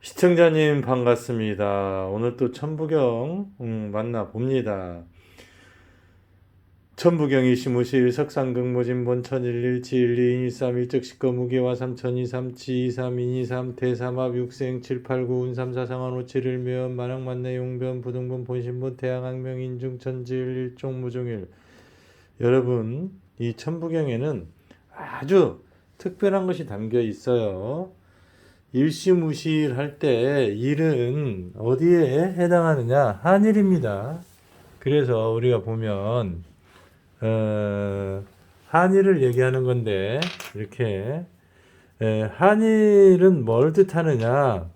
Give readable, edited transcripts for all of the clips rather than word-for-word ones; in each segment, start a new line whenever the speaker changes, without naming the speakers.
시청자님 반갑습니다. 오늘 또 천부경 만나봅니다. 천부경이 시무실 석상극모진본 천일일 지일리 인일삼 일적식거무게와 삼천이삼 지이삼 인이삼 대삼합 육생 칠팔구 운삼사상한 오칠일묘연 만학만내 용변 부등본 본신본 태양학명 인중천지일 일종무중일. 여러분, 이 천부경에는 아주 특별한 것이 담겨 있어요. 일시무실할 때 일은 어디에 해당하느냐? 한일입니다. 그래서 우리가 보면 한일을 얘기하는 건데 이렇게 한일은 뭘 뜻하느냐?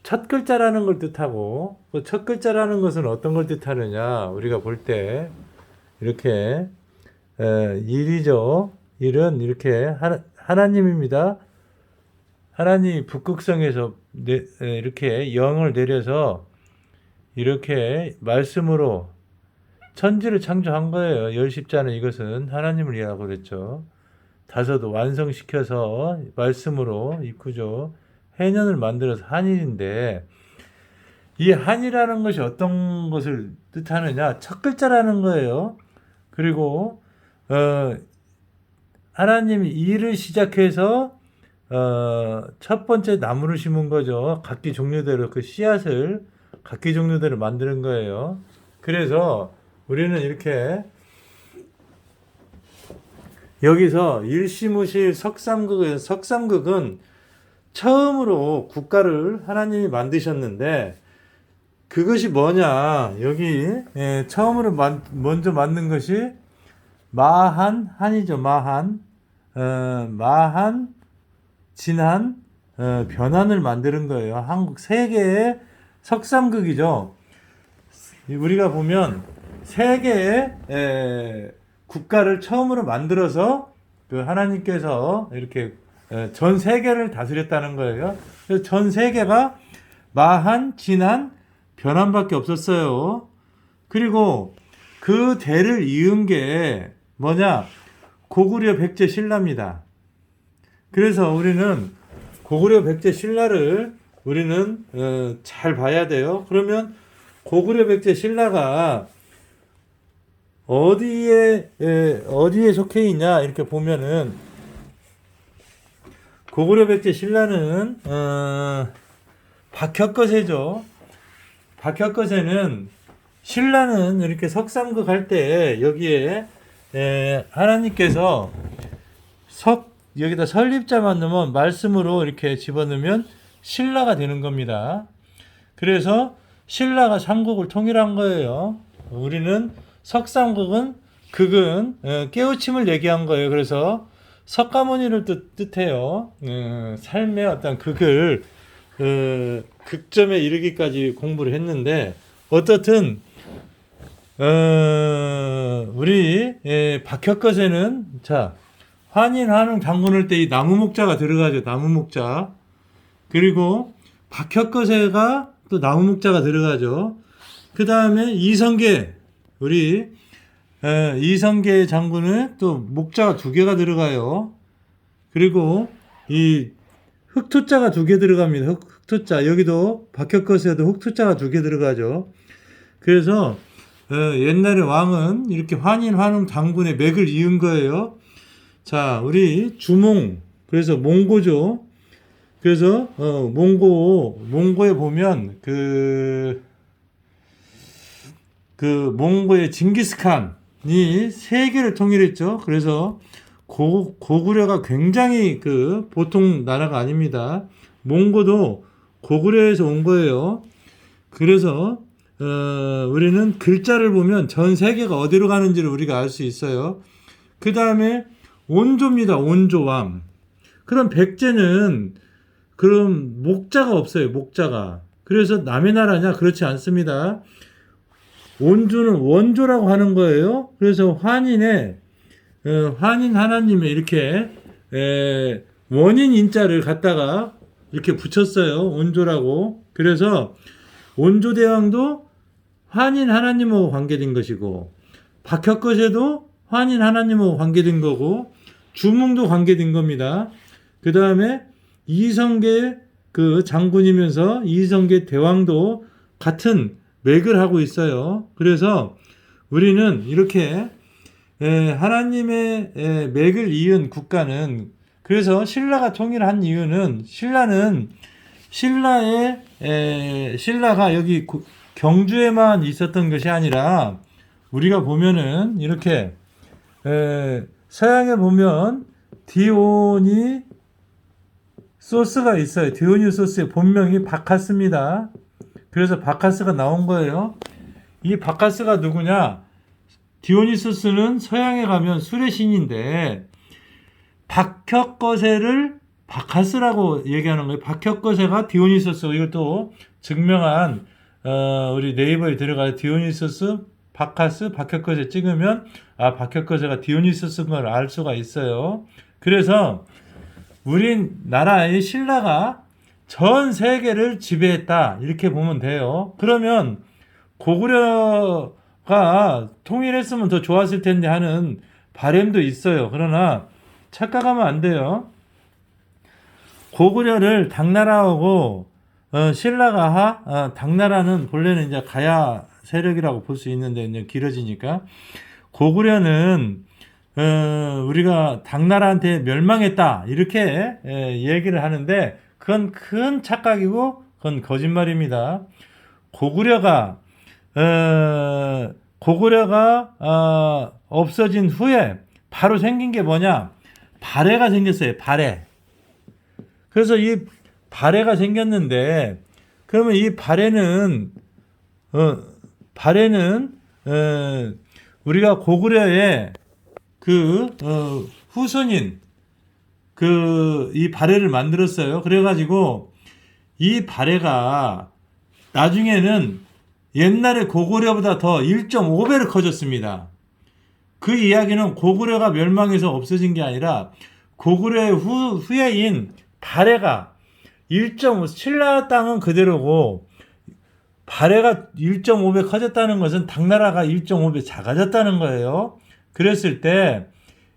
첫 글자라는 걸 뜻하고 그 첫 글자라는 것은 어떤 걸 뜻하느냐? 우리가 볼 때 이렇게 일이죠. 일은 이렇게 하나님입니다. 하나님이 북극성에서 이렇게 영을 내려서 이렇게 말씀으로 천지를 창조한 거예요. 열십자는 이것은 하나님을 이해하고 그랬죠. 다섯도 완성시켜서 말씀으로 이끄죠. 해년을 만들어서 한일인데 이 한이라는 것이 어떤 것을 뜻하느냐? 첫 글자라는 거예요. 그리고 하나님이 일을 시작해서 첫 번째 나무를 심은 거죠. 각기 종류대로 그 씨앗을 각기 종류대로 만드는 거예요. 그래서 우리는 이렇게 여기서 일시무실 석삼극은 처음으로 국가를 하나님이 만드셨는데 그것이 뭐냐? 여기 처음으로 먼저 만든 것이 한이죠. 마한 진한 변환을 만드는 거예요. 한국 세계의 석삼극이죠. 우리가 보면 세계의 국가를 처음으로 만들어서 그 하나님께서 이렇게 전 세계를 다스렸다는 거예요. 그래서 전 세계가 마한, 진한, 변환밖에 없었어요. 그리고 그 대를 이은 게 뭐냐? 고구려 백제 신라입니다. 그래서 우리는 고구려 백제 신라를 우리는 잘 봐야 돼요. 그러면 고구려 백제 신라가 어디에 속해 있냐 이렇게 보면은 고구려 백제 신라는 박혁거세죠. 박혁거세는 신라는 이렇게 석삼극 할 때 여기에 하나님께서 여기다 설립자만 넣으면 말씀으로 이렇게 집어넣으면 신라가 되는 겁니다. 그래서 신라가 삼국을 통일한 거예요. 우리는 석삼극은 깨우침을 얘기한 거예요. 그래서 석가모니를 뜻해요. 삶의 어떤 극을 극점에 이르기까지 공부를 했는데 어떻든 우리 박혁거세는 자 환인 장군을 때 이 나무 목자가 들어가죠. 나무 목자. 그리고 박혁거세가 또 나무 목자가 들어가죠. 그 다음에 이성계 우리 이성계 장군은 또 목자가 2개가 들어가요. 그리고 이 흑투자가 2개 들어갑니다. 흑투자 여기도 박혁거세도 흑투자가 2개 들어가죠. 그래서 옛날에 왕은 이렇게 환인 장군의 맥을 이은 거예요. 자, 우리 주몽, 그래서 몽고죠. 그래서, 몽고에 보면, 몽고의 징기스칸이 세계를 통일했죠. 그래서, 고구려가 굉장히 보통 나라가 아닙니다. 몽고도 고구려에서 온 거예요. 그래서, 우리는 글자를 보면 전 세계가 어디로 가는지를 우리가 알 수 있어요. 그 다음에, 온조입니다. 온조왕. 그럼 백제는 그럼 목자가 없어요. 목자가. 그래서 남의 나라냐? 그렇지 않습니다. 온조는 원조라고 하는 거예요. 그래서 환인 하나님의 이렇게 원인 인자를 갖다가 이렇게 붙였어요. 온조라고. 그래서 온조대왕도 환인 하나님하고 관계된 것이고 박혁거세도 환인 하나님하고 관계된 거고 주몽도 관계된 겁니다. 그 다음에 이성계 그 장군이면서 이성계 대왕도 같은 맥을 하고 있어요. 그래서 우리는 이렇게 하나님의 맥을 이은 국가는, 그래서 신라가 통일한 이유는 신라가 여기 경주에만 있었던 것이 아니라 우리가 보면은 이렇게 서양에 보면 디오니소스가 있어요. 디오니소스의 본명이 바카스입니다. 그래서 바카스가 나온 거예요. 이 바카스가 누구냐? 디오니소스는 서양에 가면 술의 신인데 박혁거세를 바카스라고 얘기하는 거예요. 박혁거세가 디오니소스. 이것도 증명한 우리 네이버에 들어가서 디오니소스 바카스 박혁거세 찍으면 박혁거세가 디오니소스인 걸 알 수가 있어요. 그래서 우리나라의 신라가 전 세계를 지배했다 이렇게 보면 돼요. 그러면 고구려가 통일했으면 더 좋았을 텐데 하는 바람도 있어요. 그러나 착각하면 안 돼요. 고구려를 당나라하고 신라가 당나라는 본래는 이제 가야 세력이라고 볼 수 있는데 이제 길어지니까 고구려는 우리가 당나라한테 멸망했다 이렇게 얘기를 하는데 그건 큰 착각이고 그건 거짓말입니다. 고구려가 없어진 후에 바로 생긴 게 뭐냐? 발해가 생겼어요. 발해. 그래서 이 발해가 생겼는데 그러면 이 발해는 우리가 고구려의 후손인 이 발해를 만들었어요. 그래가지고 이 발해가 나중에는 옛날에 고구려보다 더 1.5배로 커졌습니다. 그 이야기는 고구려가 멸망해서 없어진 게 아니라 고구려의 후예인 발해가 1.5, 신라 땅은 그대로고 발해가 1.5배 커졌다는 것은 당나라가 1.5배 작아졌다는 거예요. 그랬을 때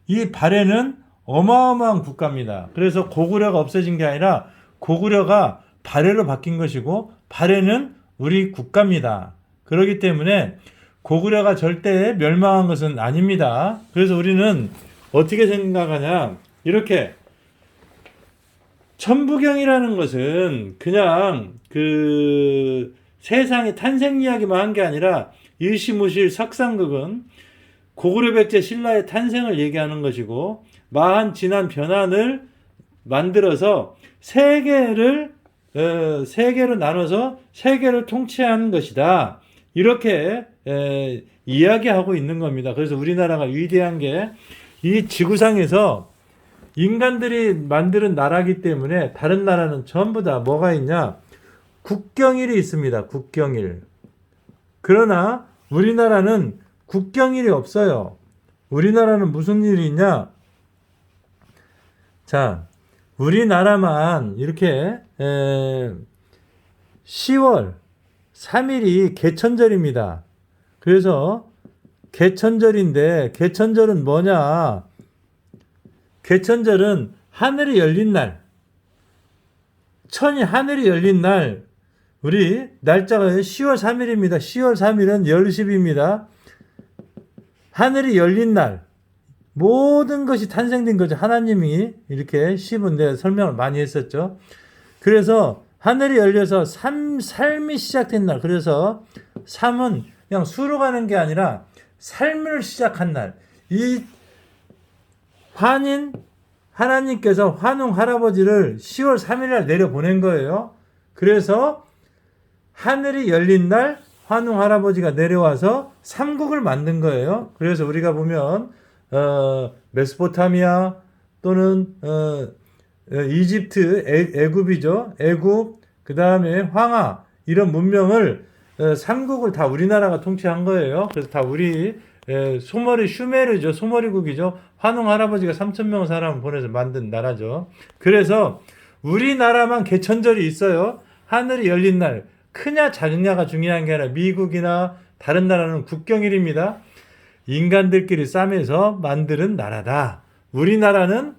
이 발해는 어마어마한 국가입니다. 그래서 고구려가 없어진 게 아니라 고구려가 발해로 바뀐 것이고 발해는 우리 국가입니다. 그렇기 때문에 고구려가 절대 멸망한 것은 아닙니다. 그래서 우리는 어떻게 생각하냐? 이렇게 천부경이라는 것은 그냥 세상의 탄생 이야기만 한 게 아니라 일시무실 석상극은 고구려 백제 신라의 탄생을 얘기하는 것이고 마한 진한 변환을 만들어서 세계로 나눠서 세계를 통치하는 것이다. 이렇게 이야기하고 있는 겁니다. 그래서 우리나라가 위대한 게 이 지구상에서 인간들이 만드는 나라이기 때문에 다른 나라는 전부 다 뭐가 있냐? 국경일이 있습니다. 국경일. 그러나 우리나라는 국경일이 없어요. 우리나라는 무슨 일이 있냐? 자, 우리나라만 이렇게 10월 3일이 개천절입니다. 그래서 개천절인데 개천절은 뭐냐? 개천절은 하늘이 열린 날, 하늘이 열린 날, 우리 날짜가 10월 3일입니다. 10월 3일은 열십입니다. 하늘이 열린 날, 모든 것이 탄생된 거죠. 하나님이 이렇게 10은 내가 설명을 많이 했었죠. 그래서 하늘이 열려서 삶이 시작된 날. 그래서 3은 그냥 수로 가는 게 아니라 삶을 시작한 날. 이 하나님께서 환웅 할아버지를 10월 3일 날 내려보낸 거예요. 그래서 하늘이 열린 날 환웅 할아버지가 내려와서 삼국을 만든 거예요. 그래서 우리가 보면 메소포타미아 또는 이집트, 애굽이죠. 애굽, 그 다음에 황하 이런 문명을 삼국을 다 우리나라가 통치한 거예요. 그래서 다 우리 슈메르죠. 소머리국이죠. 환웅 할아버지가 3,000명 사람을 보내서 만든 나라죠. 그래서 우리나라만 개천절이 있어요. 하늘이 열린 날. 크냐 작냐가 중요한 게 아니라 미국이나 다른 나라는 국경일입니다. 인간들끼리 싸매서 만드는 나라다. 우리나라는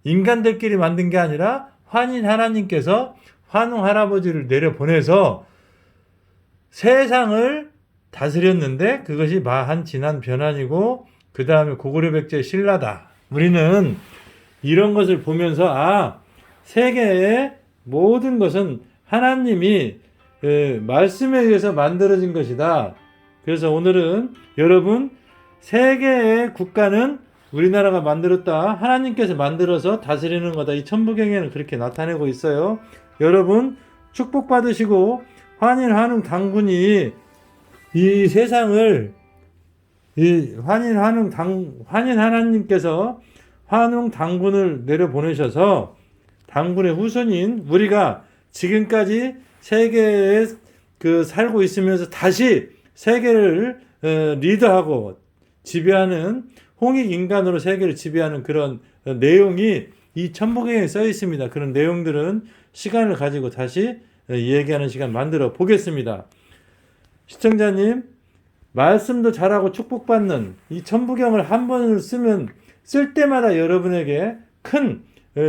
인간들끼리 만든 게 아니라 하나님께서 환웅 할아버지를 내려보내서 세상을 다스렸는데 그것이 마한 지난 변환이고 그 다음에 고구려 백제의 신라다. 우리는 이런 것을 보면서 세계의 모든 것은 하나님이 말씀에 의해서 만들어진 것이다. 그래서 오늘은 여러분 세계의 국가는 우리나라가 만들었다. 하나님께서 만들어서 다스리는 거다. 이 천부경에는 그렇게 나타내고 있어요. 여러분 축복받으시고 환인 환웅 당군이 이 세상을 환인 하나님께서 환웅 당군을 내려보내셔서 당군의 후손인 우리가 지금까지 세계에 살고 있으면서 다시 세계를 리드하고 지배하는 홍익 인간으로 세계를 지배하는 그런 내용이 이 천부경에 써 있습니다. 그런 내용들은 시간을 가지고 다시 얘기하는 시간 만들어 보겠습니다. 시청자님, 말씀도 잘하고 축복받는 이 천부경을 한 번을 쓸 때마다 여러분에게 큰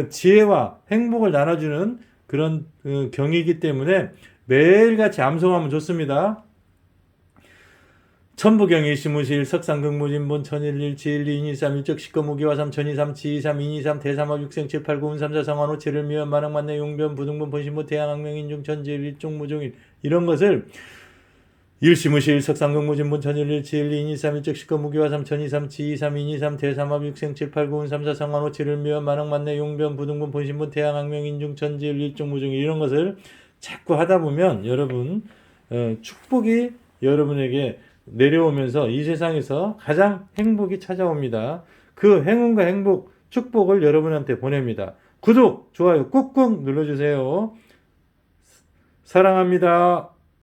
지혜와 행복을 나눠주는 그런 경이기 때문에 매일같이 암송하면 좋습니다. 천부경이 시무실 석상극무진본 천일일 지일리 인이삼 일적 식거무기화삼 천이삼 지이삼 인이삼 대삼합 육생 칠팔구운 삼사성환호 칠을 미연 만왕만내 용변 부등본 본신보 태양악명 인중 천지일 일종무종일 이런 것을 일시무실 석상극무진본 천일일 지일리 인이삼 일적 식거무기화삼 천이삼 지이삼 인이삼 대삼합 육생 칠팔구운 삼사성환호 칠을 미연 만왕만내 용변 부등본 본신보 태양악명 인중 천지일 일종무종일 이런 것을 자꾸 하다 보면 여러분 축복이 여러분에게 내려오면서 이 세상에서 가장 행복이 찾아옵니다. 그 행운과 행복, 축복을 여러분한테 보냅니다. 구독, 좋아요 꾹꾹 눌러주세요. 사랑합니다.